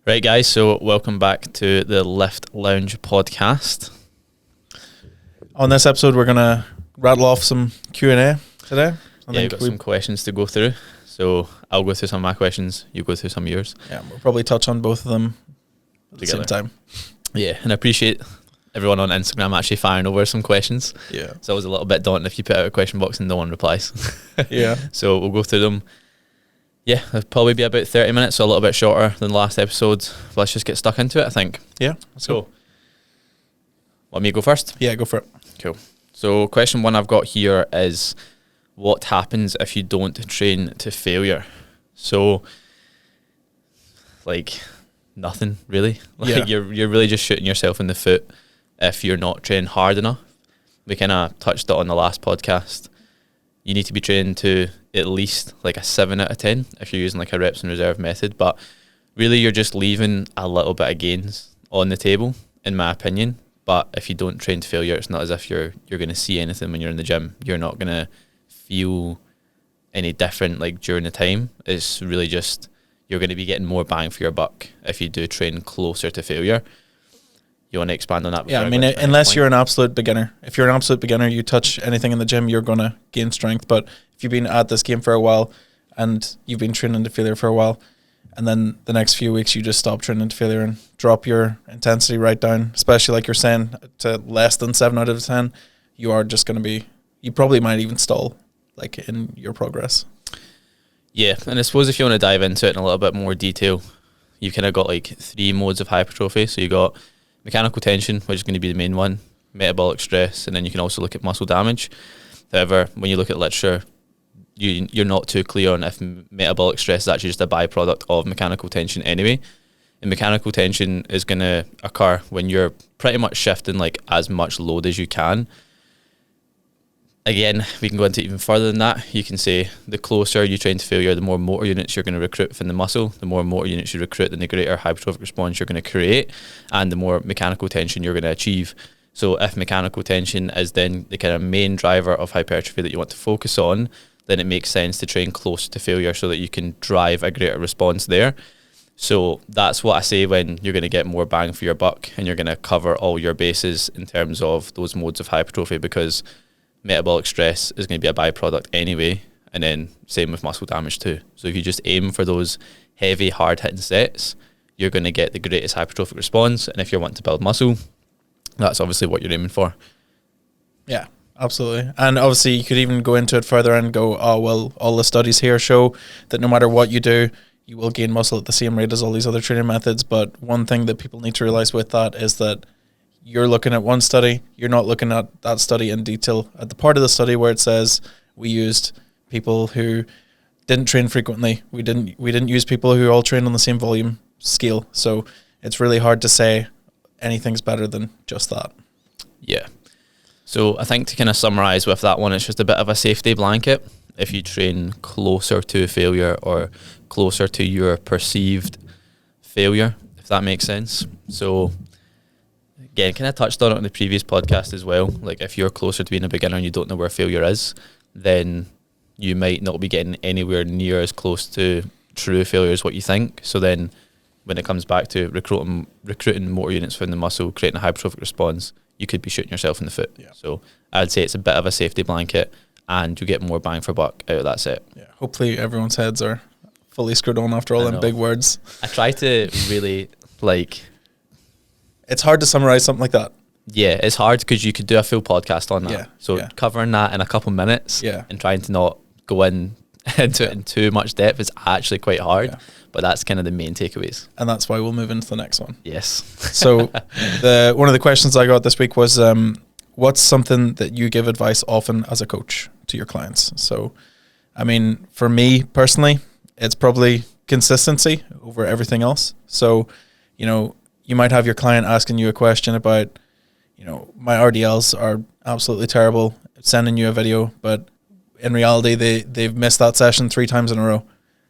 Right, guys, so welcome back to the Lift Lounge podcast. On this episode, we're going to rattle off some Q&A today. We've got some questions to go through. So I'll go through some of my questions, you go through some of yours. Yeah, we'll probably touch on both of them at the same time. Yeah, and I appreciate everyone on Instagram actually firing over some questions. Yeah. It's always a little bit daunting if you put out a question box and no one replies. Yeah. So we'll go through them. Yeah, it'll probably be about 30 minutes, so a little bit shorter than the last episode. Let's just get stuck into it, I think. Yeah. So, want me to go first? Yeah, go for it. Cool. So question one I've got here is, what happens if you don't train to failure? So, like, nothing really. Like you're really just shooting yourself in the foot if you're not training hard enough. We kind of touched it on the last podcast. You need to be trained to at least like a 7 out of 10 if you're using like a reps and reserve method. But really you're just leaving a little bit of gains on the table, in my opinion. But if you don't train to failure, it's not as if you're going to see anything when you're in the gym. You're not going to feel any different like during the time. It's really just you're going to be getting more bang for your buck if you do train closer to failure. You want to expand on that? Yeah, I mean, unless you're an absolute beginner. If you're an absolute beginner, you touch anything in the gym, you're going to gain strength. But if you've been at this game for a while and you've been training to failure for a while, and then the next few weeks you just stop training to failure and drop your intensity right down, especially like you're saying, to less than 7 out of 10, you are just going to be, you probably might even stall like in your progress. Yeah, and I suppose if you want to dive into it in a little bit more detail, you've kind of got like 3 modes of hypertrophy. So you got mechanical tension, which is going to be the main one, metabolic stress, and then you can also look at muscle damage. However, when you look at literature, you're not too clear on if metabolic stress is actually just a byproduct of mechanical tension anyway. And mechanical tension is going to occur when you're pretty much shifting like as much load as you can. Again, we can go into even further than that. You can say the closer you train to failure, the more motor units you're going to recruit from the muscle. The more motor units you recruit, then the greater hypertrophic response you're going to create, and the more mechanical tension you're going to achieve. So if mechanical tension is then the kind of main driver of hypertrophy that you want to focus on, then it makes sense to train closer to failure so that you can drive a greater response there. So that's what I say when you're going to get more bang for your buck and you're going to cover all your bases in terms of those modes of hypertrophy, because metabolic stress is going to be a byproduct anyway, and then same with muscle damage too. So if you just aim for those heavy, hard-hitting sets, you're going to get the greatest hypertrophic response. And if you're wanting to build muscle, that's obviously what you're aiming for. Yeah, absolutely. And obviously you could even go into it further and go, oh, well, all the studies here show that no matter what you do, you will gain muscle at the same rate as all these other training methods. But one thing that people need to realize with that is that you're looking at one study, you're not looking at that study in detail. At the part of the study where it says we used people who didn't train frequently, we didn't use people who all trained on the same volume scale. So it's really hard to say anything's better than just that. Yeah. So I think to kind of summarize with that one, it's just a bit of a safety blanket. If you train closer to failure or closer to your perceived failure, if that makes sense. So again, kind of touched on it on the previous podcast as well. Like if you're closer to being a beginner and you don't know where failure is, then you might not be getting anywhere near as close to true failure as what you think. So then when it comes back to recruiting motor units from the muscle, creating a hypertrophic response, you could be shooting yourself in the foot. Yeah. So I'd say it's a bit of a safety blanket and you get more bang for buck out of that set. Yeah. Hopefully everyone's heads are fully screwed on after all them big words. I try to really it's hard to summarize something like that. Yeah, it's hard because you could do a full podcast on that. Yeah, so covering that in a couple minutes and trying to not go into it in too much depth is actually quite hard. Yeah. But that's kind of the main takeaways. And that's why we'll move into the next one. Yes. So one of the questions I got this week was, what's something that you give advice often as a coach to your clients? So, I mean, for me personally, it's probably consistency over everything else. So, you might have your client asking you a question about, my RDLs are absolutely terrible, sending you a video, but in reality, they've missed that session 3 times in a row.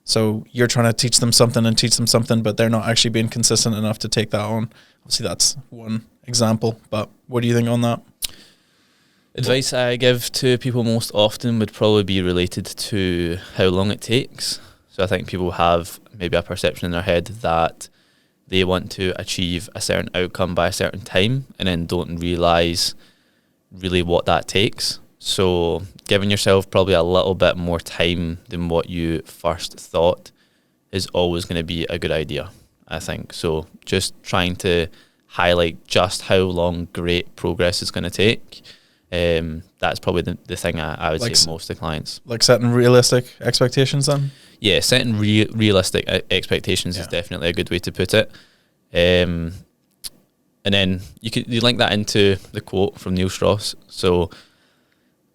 So you're trying to teach them something, but they're not actually being consistent enough to take that on. Obviously, that's one example, but what do you think on that? Advice I give to people most often would probably be related to how long it takes. So I think people have maybe a perception in their head that they want to achieve a certain outcome by a certain time and then don't realize really what that takes. So giving yourself probably a little bit more time than what you first thought is always going to be a good idea, I think. So just trying to highlight just how long great progress is going to take. That's probably the thing I would say most to clients. Like setting realistic expectations then? Yeah, setting realistic expectations is definitely a good way to put it. And then you link that into the quote from Neil Strauss. So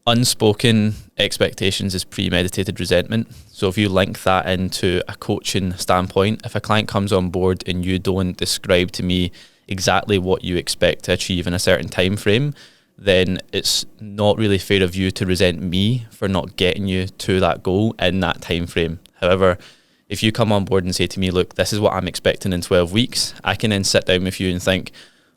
unspoken expectations is premeditated resentment. So if you link that into a coaching standpoint, if a client comes on board and you don't describe to me exactly what you expect to achieve in a certain time frame, then it's not really fair of you to resent me for not getting you to that goal in that time frame. However, if you come on board and say to me, look, this is what I'm expecting in 12 weeks, I can then sit down with you and think,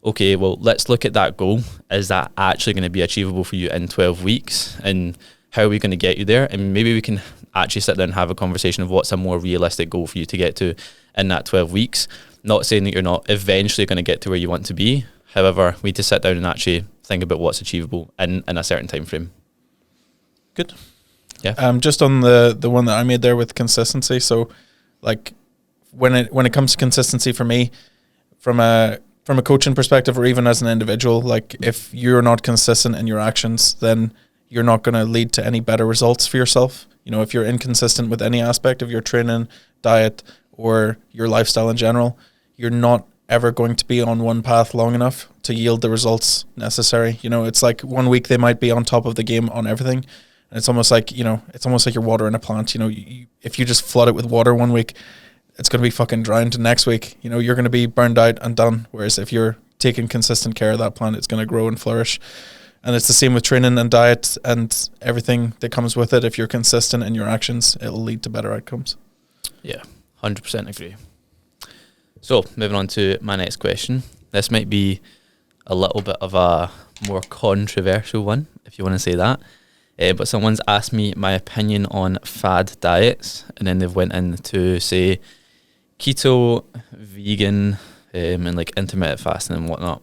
okay, well, let's look at that goal. Is that actually going to be achievable for you in 12 weeks? And how are we going to get you there? And maybe we can actually sit down and have a conversation of what's a more realistic goal for you to get to in that 12 weeks. Not saying that you're not eventually going to get to where you want to be. However, we need to sit down and actually think about what's achievable in a certain time frame. Good. Yeah. Just on the one that I made there with consistency. So, like, when it comes to consistency for me, from a coaching perspective, or even as an individual, like if you're not consistent in your actions, then you're not going to lead to any better results for yourself. You know, if you're inconsistent with any aspect of your training, diet, or your lifestyle in general, you're not ever going to be on one path long enough to yield the results necessary. You know, it's like 1 week they might be on top of the game on everything, and it's almost like, you know, it's almost like you're watering a plant. You know, if you just flood it with water 1 week, it's going to be fucking dry until next week. You know, you're going to be burned out and done. Whereas if you're taking consistent care of that plant, it's going to grow and flourish. And it's the same with training and diet and everything that comes with it. If you're consistent in your actions, it'll lead to better outcomes. Yeah, 100% agree. So moving on to my next question. This might be a little bit of a more controversial one, if you want to say that. But someone's asked me my opinion on fad diets, and then they've went in to say keto, vegan, and like intermittent fasting and whatnot.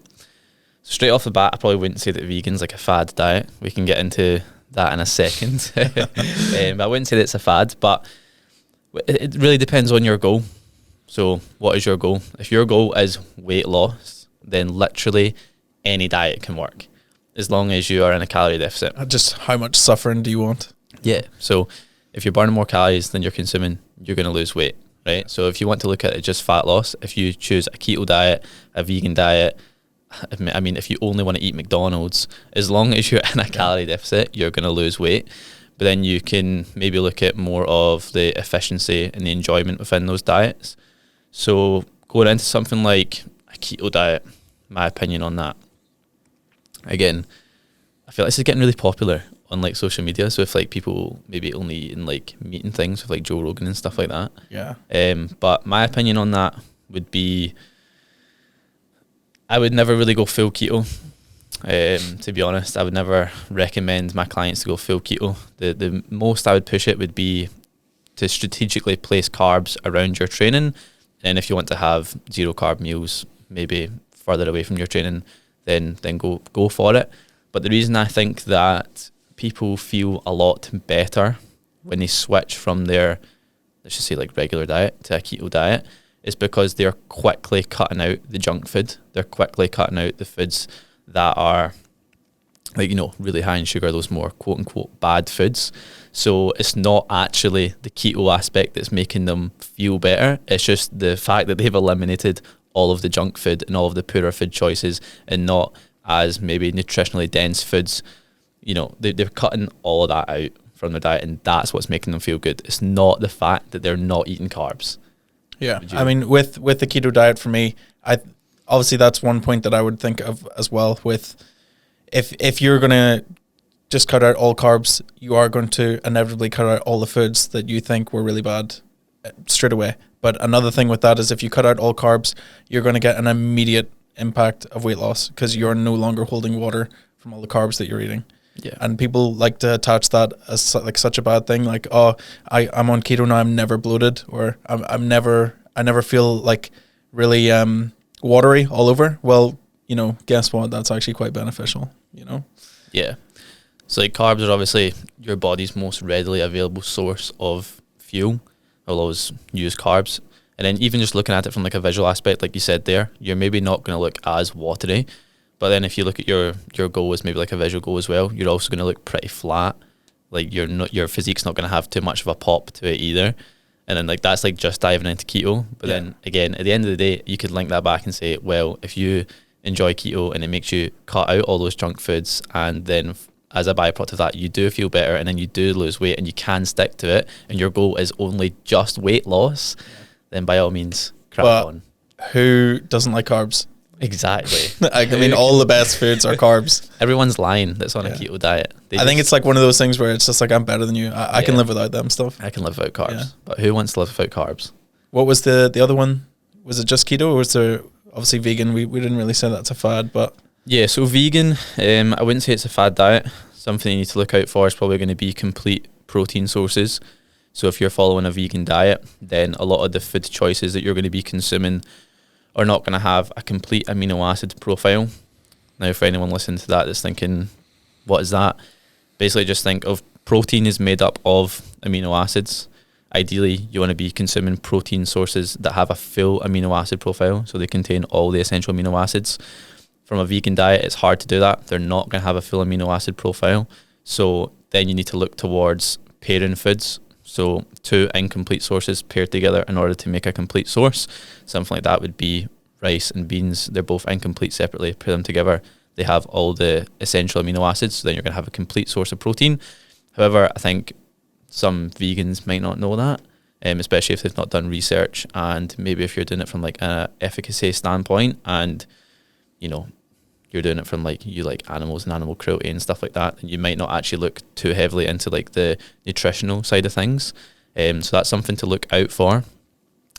So straight off the bat, I probably wouldn't say that vegan's like a fad diet. We can get into that in a second. I wouldn't say that it's a fad, but it really depends on your goal. So what is your goal? If your goal is weight loss, then literally any diet can work, as long as you are in a calorie deficit. Just how much suffering do you want? Yeah. So if you're burning more calories than you're consuming, you're going to lose weight, right? So if you want to look at it just fat loss, if you choose a keto diet, a vegan diet, I mean, if you only want to eat McDonald's, as long as you're in a calorie deficit, you're going to lose weight. But then you can maybe look at more of the efficiency and the enjoyment within those diets. So going into something like a keto diet, my opinion on that. Again, I feel like this is getting really popular on like social media. So if like people maybe only eating like meat and things with like Joe Rogan and stuff like that. Yeah. But my opinion on that would be, I would never really go full keto. To be honest, I would never recommend my clients to go full keto. The most I would push it would be to strategically place carbs around your training. And if you want to have zero carb meals, maybe further away from your training, then go for it. But the reason I think that people feel a lot better when they switch from their, let's just say like regular diet to a keto diet, is because they're quickly cutting out the junk food. They're quickly cutting out the foods that are like, you know, really high in sugar, those more quote unquote bad foods. So it's not actually the keto aspect that's making them feel better. It's just the fact that they've eliminated all of the junk food and all of the poorer food choices and not as maybe nutritionally dense foods. You know, they're cutting all of that out from their diet, and that's what's making them feel good. It's not the fact that they're not eating carbs. Yeah, I mean, with the keto diet for me, obviously that's one point that I would think of as well. With if you're gonna just cut out all carbs, you are going to inevitably cut out all the foods that you think were really bad straight away. But another thing with that is if you cut out all carbs, you're going to get an immediate impact of weight loss because you're no longer holding water from all the carbs that you're eating. Yeah. And people like to attach that as like such a bad thing. Like, oh, I'm on keto now, I'm never bloated, or I never feel like really watery all over, well, you know, guess what? That's actually quite beneficial, you know? Yeah. So like carbs are obviously your body's most readily available source of fuel. I'll always use carbs. And then even just looking at it from like a visual aspect, like you said there, you're maybe not going to look as watery. But then if you look at your goal as maybe like a visual goal as well, you're also going to look pretty flat. Like your physique's not going to have too much of a pop to it either. And then like that's like just diving into keto. But then again, at the end of the day, you could link that back and say, well, if you enjoy keto and it makes you cut out all those junk foods, and then as a byproduct of that, you do feel better, and then you do lose weight, and you can stick to it, and your goal is only just weight loss, then by all means, crack on. Who doesn't like carbs? Exactly. I mean, all the best foods are carbs. Everyone's lying that's on a keto diet. I think it's like one of those things where it's just like, I'm better than you. I can live without them stuff. I can live without carbs. But who wants to live without carbs? What was the other one? Was it just keto, or was there obviously vegan? We didn't really say that's a fad, but... Yeah, so vegan, I wouldn't say it's a fad diet. Something you need to look out for is probably going to be complete protein sources. So if you're following a vegan diet, then a lot of the food choices that you're going to be consuming are not going to have a complete amino acid profile. Now, for anyone listening to that that's thinking, what is that? Basically, just think of protein is made up of amino acids. Ideally, you want to be consuming protein sources that have a full amino acid profile, so they contain all the essential amino acids. From a vegan diet, it's hard to do that. They're not going to have a full amino acid profile. So then you need to look towards pairing foods. So two incomplete sources paired together in order to make a complete source. Something like that would be rice and beans. They're both incomplete separately. Pair them together, they have all the essential amino acids. So then you're going to have a complete source of protein. However, I think some vegans might not know that, especially if they've not done research, and maybe if you're doing it from like an efficacy standpoint, and you know, you're doing it from like you like animals and animal cruelty and stuff like that, and you might not actually look too heavily into like the nutritional side of things. So that's something to look out for.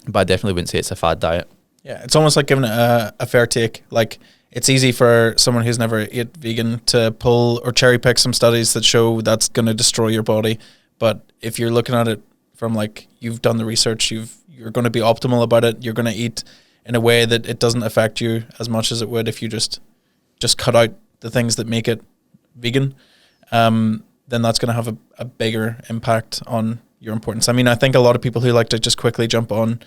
But I definitely wouldn't say it's a fad diet. Yeah, it's almost like giving it a fair take. Like, it's easy for someone who's never ate vegan to pull or cherry pick some studies that show that's going to destroy your body. But if you're looking at it from like, you've done the research, you're going to be optimal about it. You're going to eat in a way that it doesn't affect you as much as it would if you just cut out the things that make it vegan, then that's going to have a bigger impact on your importance. I mean, I think a lot of people who like to just quickly jump on,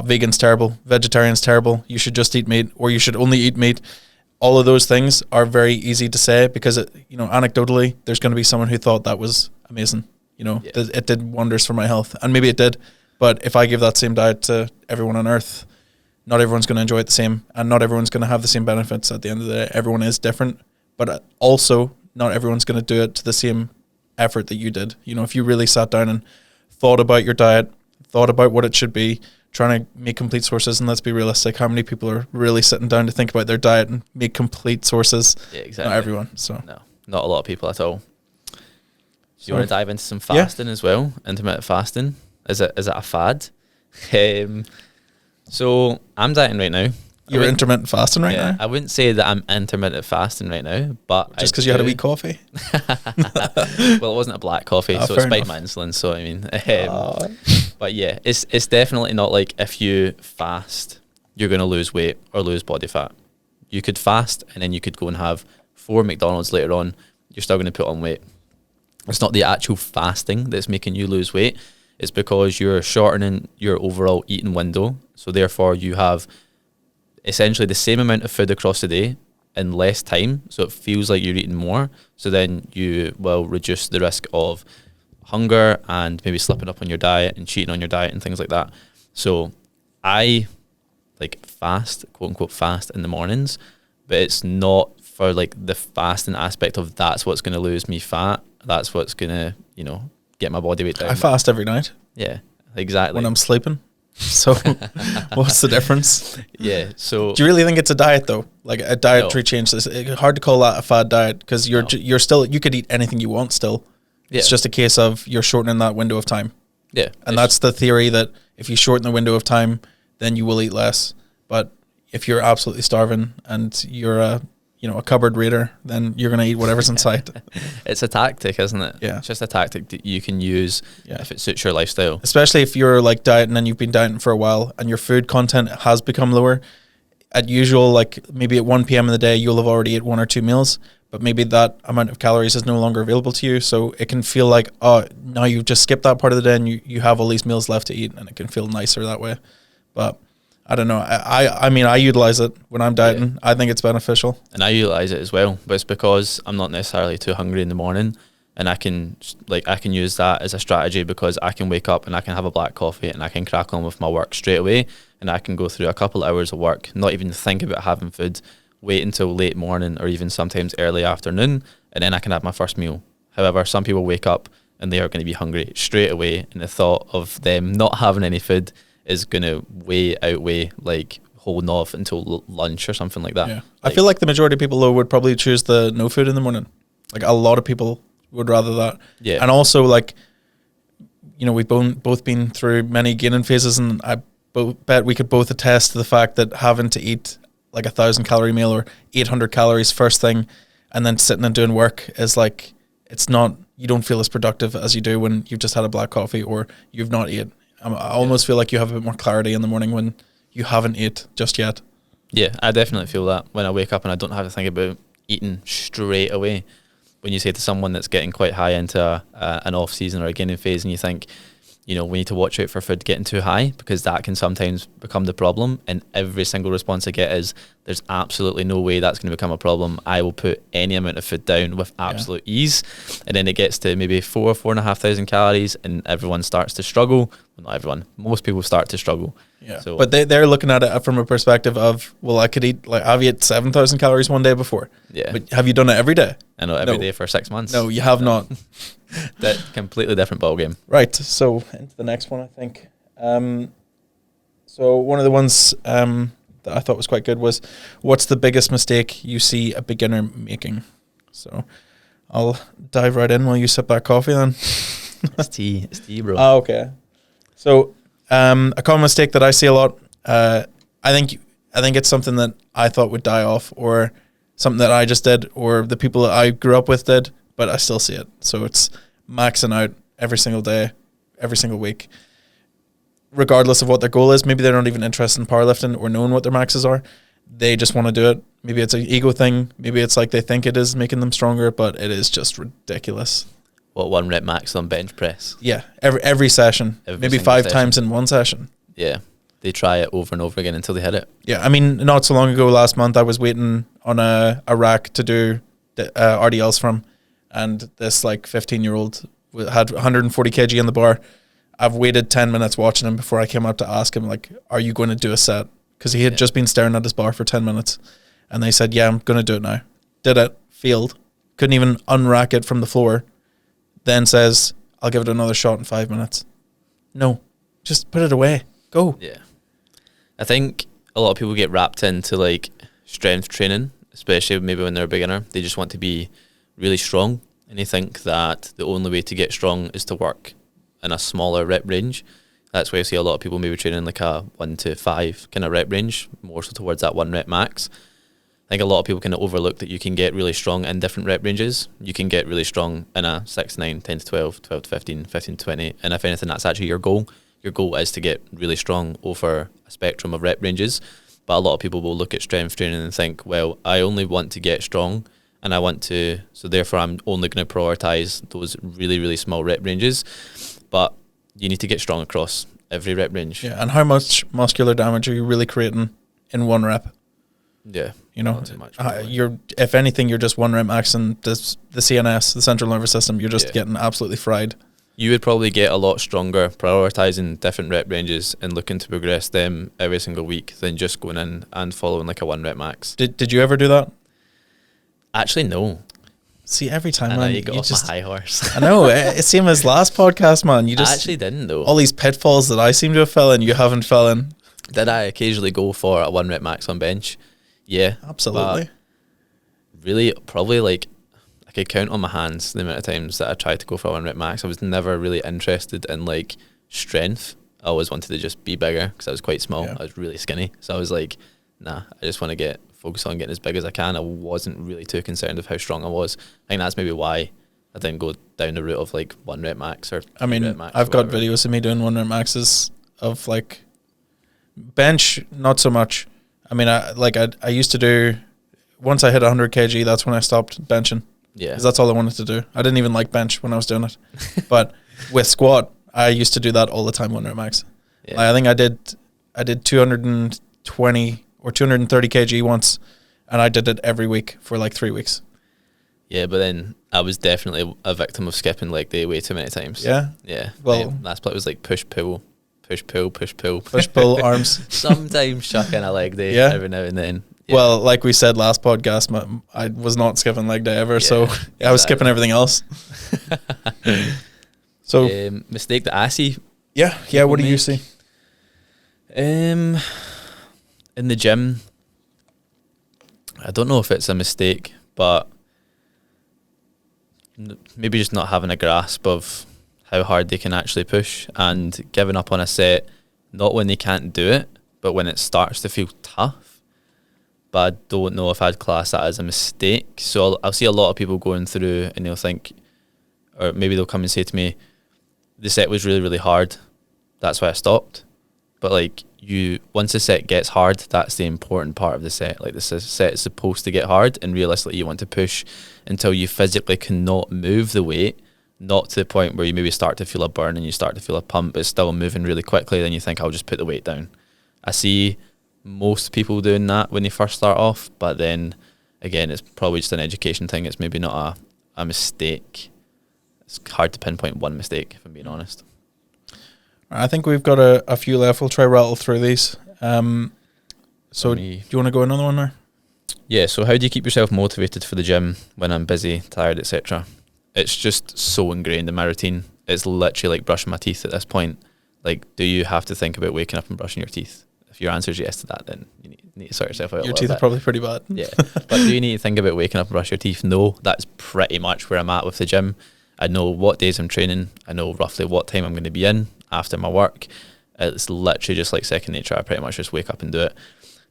vegan's terrible, vegetarian's terrible, you should just eat meat, or you should only eat meat. All of those things are very easy to say because, anecdotally, there's going to be someone who thought that was amazing. It did wonders for my health, and maybe it did. But if I give that same diet to everyone on earth, not everyone's going to enjoy it the same, and not everyone's going to have the same benefits at the end of the day. Everyone is different, but also not everyone's going to do it to the same effort that you did. If you really sat down and thought about your diet, thought about what it should be, trying to make complete sources, and let's be realistic, how many people are really sitting down to think about their diet and make complete sources? Yeah, exactly. Not everyone. So no, not a lot of people at all. Do you want to dive into some fasting as well? Intermittent fasting. Is it a fad? So I'm dieting right now. You're intermittent fasting right now? I wouldn't say that I'm intermittent fasting right now, but just because you had a wee coffee? Well, it wasn't a black coffee, so it spiked my insulin. So I mean, but yeah, it's definitely not like if you fast, you're going to lose weight or lose body fat. You could fast and then you could go and have 4 McDonald's later on. You're still going to put on weight. It's not the actual fasting that's making you lose weight. It's because you're shortening your overall eating window. So therefore you have essentially the same amount of food across the day in less time. So it feels like you're eating more. So then you will reduce the risk of hunger and maybe slipping up on your diet and cheating on your diet and things like that. So I like fast, quote unquote fast in the mornings, but it's not for like the fasting aspect of that's what's going to lose me fat. That's what's going to, get my body weight down. I fast every night. Yeah, exactly. When I'm sleeping. So what's the difference? Yeah. So do you really think it's a diet though? Like a dietary change? It's hard to call that a fad diet because you're still, you could eat anything you want still. Yeah. It's just a case of you're shortening that window of time. Yeah. And that's the theory, that if you shorten the window of time, then you will eat less. But if you're absolutely starving and you're a cupboard reader, then you're going to eat whatever's inside. It's a tactic, isn't it? Yeah. It's just a tactic that you can use if it suits your lifestyle. Especially if you're like dieting and you've been dieting for a while and your food content has become lower. At usual, like maybe at 1 p.m. in the day, you'll have already ate 1 or 2 meals, but maybe that amount of calories is no longer available to you. So it can feel like, oh, now you've just skipped that part of the day and you have all these meals left to eat, and it can feel nicer that way. But I don't know. I mean, I utilize it when I'm dieting. I think it's beneficial. And I utilize it as well, but it's because I'm not necessarily too hungry in the morning, and I can use that as a strategy because I can wake up and I can have a black coffee and I can crack on with my work straight away, and I can go through a couple hours of work, not even think about having food, wait until late morning or even sometimes early afternoon, and then I can have my first meal. However, some people wake up and they are going to be hungry straight away, and the thought of them not having any food is going to outweigh like holding off until lunch or something like that. Yeah. I feel like the majority of people though would probably choose the no food in the morning. Like a lot of people would rather that. Yeah. And also like, we've both been through many gaining phases, and I bet we could both attest to the fact that having to eat like 1,000-calorie meal or 800 calories first thing and then sitting and doing work is like, you don't feel as productive as you do when you've just had a black coffee or you've not eaten. I almost feel like you have a bit more clarity in the morning when you haven't ate just yet. Yeah, I definitely feel that when I wake up and I don't have to think about eating straight away. When you say to someone that's getting quite high into an off season or a gaining phase, and you think, we need to watch out for food getting too high, because that can sometimes become the problem. And every single response I get is, there's absolutely no way that's going to become a problem. I will put any amount of food down with absolute ease. And then it gets to maybe 4,500 calories and everyone starts to struggle. Well, not everyone. Most people start to struggle. Yeah. So, but they're looking at it from a perspective of, well, I could eat, like, I've eaten 7,000 calories one day before. Yeah. But have you done it every day? I know, every day for 6 months. No, you have not. That completely different ballgame. Right. So into the next one, I think. So one of the ones that I thought was quite good was, what's the biggest mistake you see a beginner making? So I'll dive right in while you sip that coffee then. It's tea, bro. Oh, okay. So a common mistake that I see a lot, I think it's something that I thought would die off, or something that I just did, or the people that I grew up with did, but I still see it. So it's maxing out every single day, every single week, regardless of what their goal is. Maybe they're not even interested in powerlifting or knowing what their maxes are. They just want to do it. Maybe it's an ego thing. Maybe it's like they think it is making them stronger, but it is just ridiculous. What, 1 rep max on bench press? Yeah, every session, maybe 5 times in one session. Yeah, they try it over and over again until they hit it. Yeah, I mean, not so long ago, last month, I was waiting on a rack to do RDLs from, and this like 15-year-old had 140 kg in the bar. I've waited 10 minutes watching him before I came up to ask him, like, are you going to do a set? Because he had just been staring at his bar for 10 minutes. And they said, yeah, I'm going to do it now. Did it, failed, couldn't even unrack it from the floor. Then says, I'll give it another shot in 5 minutes. No, just put it away. Go. Yeah. I think a lot of people get wrapped into like strength training, especially maybe when they're a beginner. They just want to be really strong, and they think that the only way to get strong is to work in a smaller rep range. That's why I see a lot of people maybe training like a 1 to 5 kind of rep range, more so towards that 1 rep max. I think a lot of people kind of overlook that you can get really strong in different rep ranges. You can get really strong in a 6 to 9, 10 to 12, 12 to 15, 15 to 20. And if anything, that's actually your goal. Your goal is to get really strong over a spectrum of rep ranges. But a lot of people will look at strength training and think, well, I only want to get strong, and I want to, so therefore I'm only going to prioritize those really, really small rep ranges. But you need to get strong across every rep range. Yeah, and how much muscular damage are you really creating in 1 rep? Yeah. You know, you're, if anything, you're just 1 rep maxing the CNS, the central nervous system. You're just getting absolutely fried. You would probably get a lot stronger prioritizing different rep ranges and looking to progress them every single week than just going in and following like a 1 rep max. Did you ever do that? Actually, no. See, every time, I know, man, you got off my high horse. I know, it's same as last podcast, man. You just I actually didn't though. All these pitfalls that I seem to have fell in, you haven't fell in. Did I occasionally go for a 1 rep max on bench? Yeah, absolutely. Really, probably like I could count on my hands the amount of times that I tried to go for a 1 rep max. I was never really interested in like strength. I always wanted to just be bigger because I was quite small. I was really skinny, so I was like, nah, I just want to get focus on getting as big as I can. I wasn't really too concerned of how strong I was. I think that's maybe why I didn't go down the route of like 1 rep max or 2 rep max. I've got videos of me doing 1 rep maxes of like bench, not so much. I mean, I used to do, once I hit 100 kg, that's when I stopped benching. Yeah. Because that's all I wanted to do. I didn't even like bench when I was doing it. But with squat, I used to do that all the time, 1 rep max. Yeah. Like, I think I did 220 or 230 kg once, and I did it every week for like 3 weeks. Yeah, but then I was definitely a victim of skipping leg day way too many times. Yeah? Yeah. Well, last split was like push, pull, push, pull, push, pull. Push, pull, arms. Sometimes chuck in a leg day every now and then. Yeah. Well, like we said last podcast, I was not skipping leg day ever, so I was skipping everything else. So mistake that I see. Yeah. What do you see? In the gym, I don't know if it's a mistake, but maybe just not having a grasp of how hard they can actually push and giving up on a set, not when they can't do it, but when it starts to feel tough. But I don't know if I'd class that as a mistake. So I'll see a lot of people going through and they'll think, or maybe they'll come and say to me, the set was really, really hard, that's why I stopped. But like, once the set gets hard, that's the important part of the set. Like, the set is supposed to get hard, and realistically you want to push until you physically cannot move the weight, not to the point where you maybe start to feel a burn and you start to feel a pump, but it's still moving really quickly. Then you think, I'll just put the weight down. I see most people doing that when they first start off, but then again, it's probably just an education thing. It's maybe not a mistake. It's hard to pinpoint one mistake, if I'm being honest. I think we've got a few left. We'll try rattle through these. So do you want to go another one there? Yeah, so how do you keep yourself motivated for the gym when I'm busy, tired, etc.? It's just so ingrained in my routine. It's literally like brushing my teeth at this point. Like, do you have to think about waking up and brushing your teeth? If your answer is yes to that, then you need to sort yourself out. Your teeth are probably pretty bad. Yeah. But do you need to think about waking up and brush your teeth? No, that's pretty much where I'm at with the gym. I know what days I'm training. I know roughly what time I'm going to be in after my work. It's literally just like second nature. I pretty much just wake up and do it.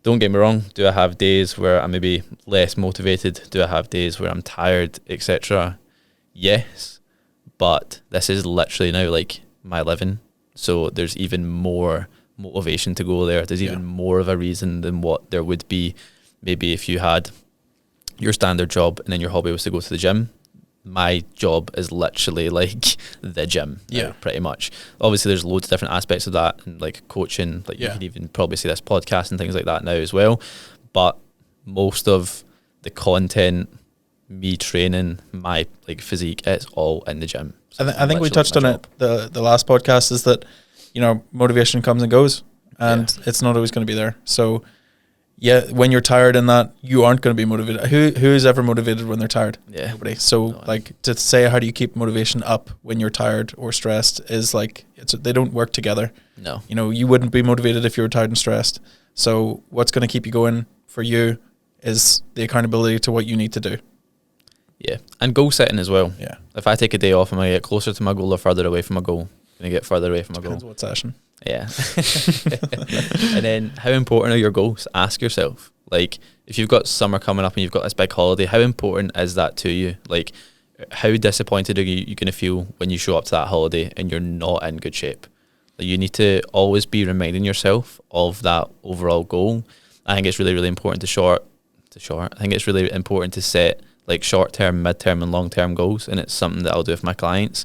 Don't get me wrong. Do I have days where I'm maybe less motivated? Do I have days where I'm tired, etc.? Yes. But this is literally now like my living. So there's even more motivation to go there. There's even more of a reason than what there would be maybe if you had your standard job and then your hobby was to go to the gym. My job is literally like the gym, pretty much. Obviously, there's loads of different aspects of that, and like coaching, like you could even probably see this podcast and things like that now as well. But most of the content, me training, my like physique, it's all in the gym. So I think we touched on it the last podcast, is that, you know, motivation comes and goes, and it's not always going to be there. So when you're tired in that, you aren't going to be motivated. Who's ever motivated when they're tired? Yeah, nobody. So like, to say how do you keep motivation up when you're tired or stressed is like, they don't work together. No, you know, you wouldn't be motivated if you were tired and stressed. So what's going to keep you going for you is the accountability to what you need to do. Yeah, and goal setting as well. Yeah, if I take a day off, am I going to get closer to my goal or further away from my goal? Going to get further away from my goal. Depends what session. Yeah. And then, how important are your goals? Ask yourself. Like, if you've got summer coming up and you've got this big holiday, how important is that to you? Like, how disappointed are you going to feel when you show up to that holiday and you're not in good shape? Like, you need to always be reminding yourself of that overall goal. I think it's really, really important I think it's really important to set like short-term, mid-term and long-term goals, and it's something that I'll do with my clients,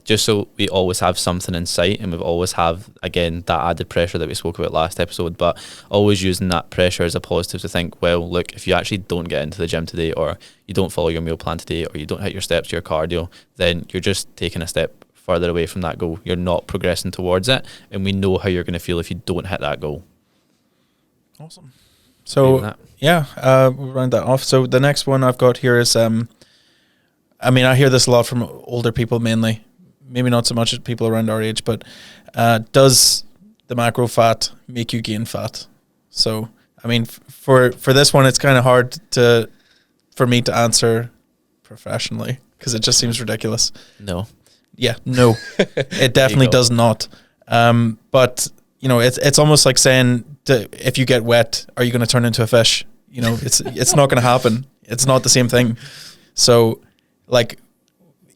just so we always have something in sight, and we always have, again, that added pressure that we spoke about last episode, but always using that pressure as a positive to think, well, look, if you actually don't get into the gym today, or you don't follow your meal plan today, or you don't hit your steps, your cardio, then you're just taking a step further away from that goal. You're not progressing towards it, and we know how you're going to feel if you don't hit that goal. Awesome. So, we'll round that off. So the next one I've got here is, I mean, I hear this a lot from older people mainly, maybe not so much at people around our age, but does the macro fat make you gain fat? So, I mean, for this one, it's kind of hard for me to answer professionally because it just seems ridiculous. No. Yeah, no, it definitely does not. But, you know, it's almost like saying, if you get wet, are you going to turn into a fish? You know, it's not going to happen. It's not the same thing. So, like,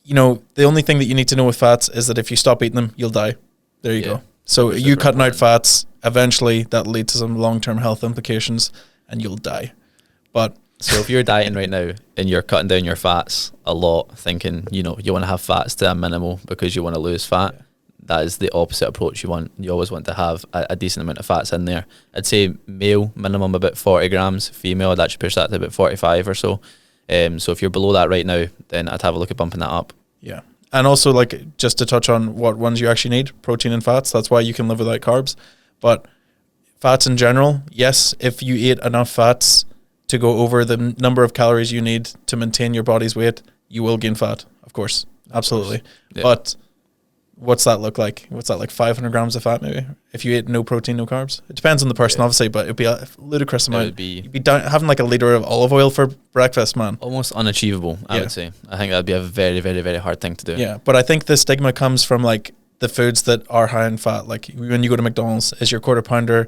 you know, the only thing that you need to know with fats is that if you stop eating them, you'll die. There you go. So you cutting out fats, eventually that'll lead to some long-term health implications and you'll die. But so if you're dieting right now and you're cutting down your fats a lot, thinking, you know, you want to have fats to a minimal because you want to lose fat, that is the opposite approach you want. You always want to have a decent amount of fats in there. I'd say male, minimum about 40 grams. Female, I'd actually push that to about 45 or so. So if you're below that right now, then I'd have a look at bumping that up. Yeah. And also, like, just to touch on what ones you actually need, protein and fats. That's why you can live without carbs. But fats in general, yes, if you eat enough fats to go over the number of calories you need to maintain your body's weight, you will gain fat, of course. Absolutely. Yeah. But what's that look like? What's that, like 500 grams of fat maybe? If you ate no protein, no carbs? It depends on the person, obviously, but it'd be a ludicrous amount. You'd be having like a liter of olive oil for breakfast, man. Almost unachievable, I would say. I think that'd be a very, very, very hard thing to do. Yeah, but I think the stigma comes from like the foods that are high in fat. Like when you go to McDonald's, is your quarter pounder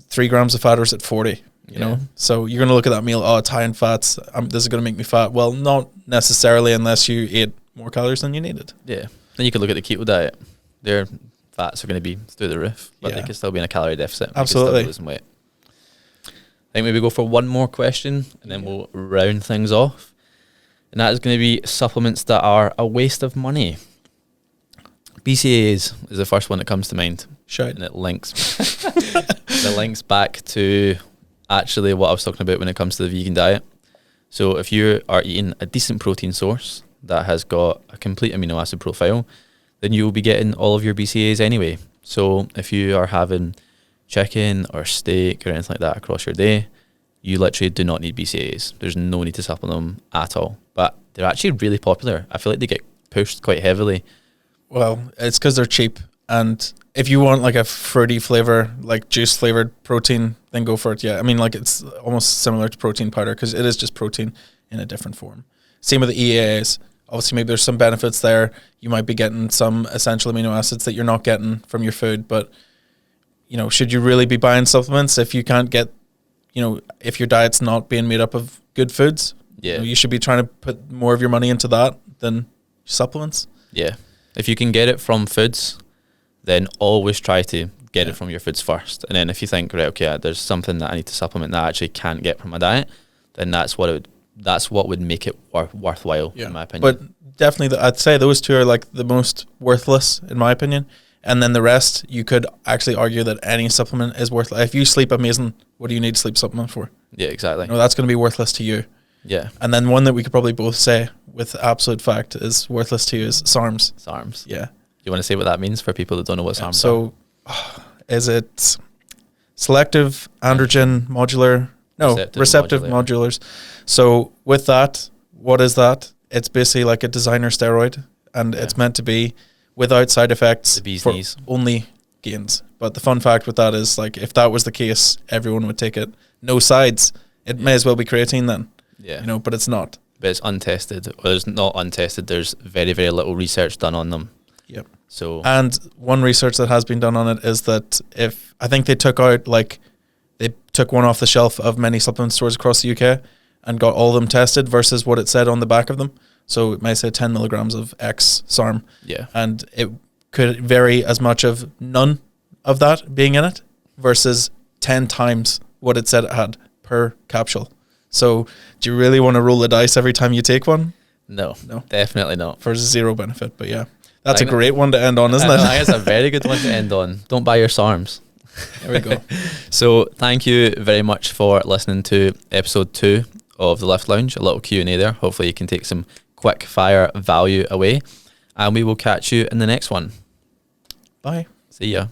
3 grams of fat or is it 40? You know? So you're going to look at that meal, oh, it's high in fats. This is going to make me fat. Well, not necessarily unless you ate more calories than you needed. Yeah. Then you could look at the keto diet. Their fats are going to be through the roof, but they could still be in a calorie deficit. Absolutely. Losing weight. I think maybe go for one more question and then we'll round things off. And that is going to be supplements that are a waste of money. BCAAs is the first one that comes to mind. And it links back to actually what I was talking about when it comes to the vegan diet. So if you are eating a decent protein source that has got a complete amino acid profile, then you will be getting all of your BCAAs anyway. So if you are having chicken or steak or anything like that across your day, you literally do not need BCAAs. There's no need to supplement them at all. But they're actually really popular. I feel like they get pushed quite heavily. Well, it's because they're cheap. And if you want like a fruity flavor, like juice flavored protein, then go for it. Yeah, I mean, like it's almost similar to protein powder because it is just protein in a different form. Same with the EAAs. Obviously, maybe there's some benefits there. You might be getting some essential amino acids that you're not getting from your food. But, you know, should you really be buying supplements if you can't get, you know, if your diet's not being made up of good foods? Yeah. You know, you should be trying to put more of your money into that than supplements. Yeah. If you can get it from foods, then always try to get it from your foods first. And then if you think, right, okay, there's something that I need to supplement that I actually can't get from my diet, then that's what would make it worthwhile, in my opinion. But definitely, I'd say those two are like the most worthless, in my opinion. And then the rest, you could actually argue that any supplement is worthless. If you sleep amazing, what do you need sleep supplement for? Yeah, exactly. No, that's going to be worthless to you. Yeah. And then one that we could probably both say with absolute fact is worthless to you is SARMs. SARMs. Yeah. You want to say what that means for people that don't know what SARMs are? So, is it selective androgen modular? No, receptive modulars. So with that, what is that? It's basically like a designer steroid, and it's meant to be without side effects for only gains. But the fun fact with that is, like, if that was the case, everyone would take it. No sides. It may as well be creatine then. Yeah. You know, but it's not. But it's untested. Or it's not untested. There's very, very little research done on them. Yep. So, and one research that has been done on it is that I think they took out, like, they took one off the shelf of many supplement stores across the UK and got all of them tested versus what it said on the back of them. So it might say 10 milligrams of X SARM. Yeah. And it could vary as much of none of that being in it versus 10 times what it said it had per capsule. So do you really want to roll the dice every time you take one? No, definitely not. For zero benefit. But yeah, that's a great one to end on, isn't it? I think it's a very good one to end on. Don't buy your SARMs. There we go. So thank you very much for listening to episode 2 of the Lift Lounge. A little Q&A there. Hopefully you can take some quick fire value away. And we will catch you in the next one. Bye. See ya.